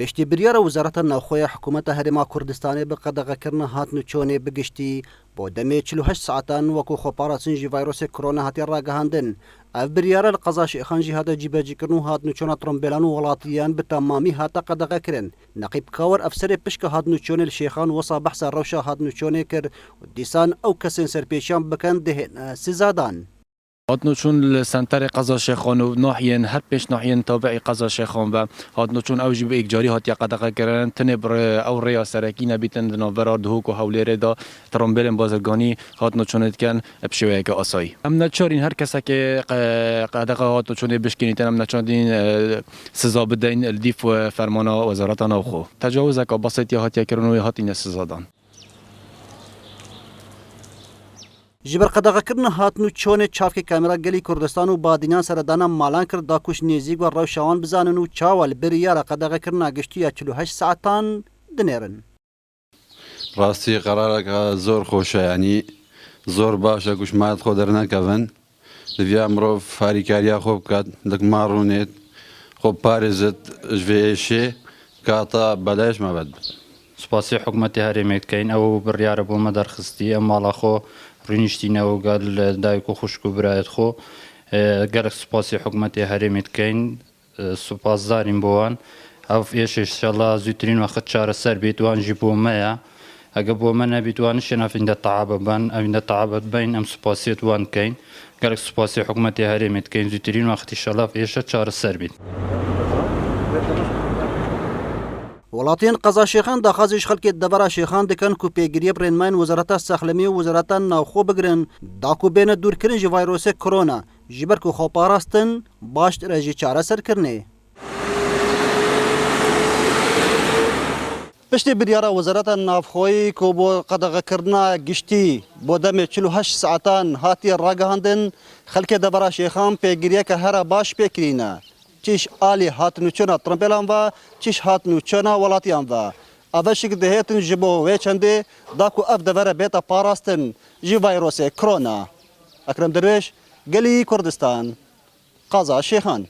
پشتی بریار وزارت ناوخۆیە حکوومەتە هەرێما کوردستانی بە قەدەغەکردن هاتنوچۆنێ بگشتی بۆ دەمێ 48 ساعتان وەکو خۆپاراچنجی ڤایرۆسی کۆرۆنا هاتی ڕاگەهاندن. ئەف بریارە لە قەزاشێخانجی هاتە جیبەجیکردن و هاتنوچۆنە تڕۆمبێلان و وڵاتیان بتەمامی هاتە قەدەغەکردن. نەقیب کاوەر ئەفسەرێ پشکە هاتنوچۆنێ لە شێخان وەسا بەحسە ڕەوشە هاتنوچۆنێ کرد و دیسان ئەو کەسێن سەرپێشیان بکەن دەهێنە سزادان. هاتنوچون لسنتر قزاشخان و ناحیه هر پیش ناحیه تابع قزاشخان و هاتنوچون اوجی به اجاری هاتی قدقه کردن تنبر او ریا سرکی نبیتن ناورار دهوک و حولی دا ترامبل بازرگانی هاتنوچونت کن بشویه که آسایی هم نچارین هر کسی که قدقه هاتنوچونه بشکنیتن هم نچاردین سزا بدین الدیف و فرمانا وزارت ناوخو تجاوز که بسیطی هاتی کردن و هاتین سزادان جبر قەدەغەکردن هاتنوچۆنێ چاوکی کامێرا گەلی کوردستان و بادینان سەردانا مالان کرد داکوش نێزیک و ڕەوشاوان بزانن و چاوە لە بریارە قەدەغەکردنا گشتیە 48 ساعتان دنێرن. ڕاستی قەرارەکە زۆر خۆشە ینی زۆر باشە گوشمات خۆ دەرنەکەون لەڤیا مرۆڤ فاریکاریە خۆ بکات دەکما ڕوونێت خۆ پارێزت ژێشێ کاتە بەلایش مەبەت. سپاسی حکوومەتی هەرێمێکەین ئەو بڕیارە بۆ مە دەرخستی ئەم ماڵە خۆ ڕینیشتینەوە گەل دایک و خوشک و برایەت خۆ گەلک سوپاسی حکوومەتی هەرێمێتکەین سوپاسدارین بۆوان ئەو ئێشێشەڵا زووترین وەخت چارەسەر بیت وانژی بۆ مەیە ئەگە بۆ مە نەبییتوانە شێنافیندە تەعابە بن ئەویندە تەعابەت بین ئەم سوپاسیت وان بکەین گەلک سوپاسی حکوومەتی هەرێمێتکەین زووترین وەختی شەڵاف ئێشە چارەسەر بیت. وڵاتیان قەزاشێخان داخوازیش خەڵکێت دەبەرا شێخان دەکەن و پێگیریە بڕێنماین وەزارەتە سەخلەمی و وەزارەتان ناوخۆ بگرن داک و بێنە دوورکردن ژی ڤایرۆسێ کۆرۆنا ژی بەر و خۆپاراستن باشترە ژی چارەسەرکردنێ. پشتی بریارە وەزارەتە ناوخۆیی کۆ بۆ قەدەغەکردنا گشتی بۆ دەمێ 48 ساعتان هاتیە ڕاگەهاندن خەڵکێ دەبەرا شێخان پێگیریە کە هەرە باش پێکرینە. چیش آلی هاتنوچۆنا ترۆمبێلان و چیش هاتنوچۆنا وڵاتیان و ئەڤەشێک دەهێتن ji بۆ وێ چەندێ داکو ئەف دەڤەرە بێتە پاراستن ژی ڤایرۆسێ کۆرۆنا. ئەکرەم دەروێش گەلی کوردستان قەزاشێخان.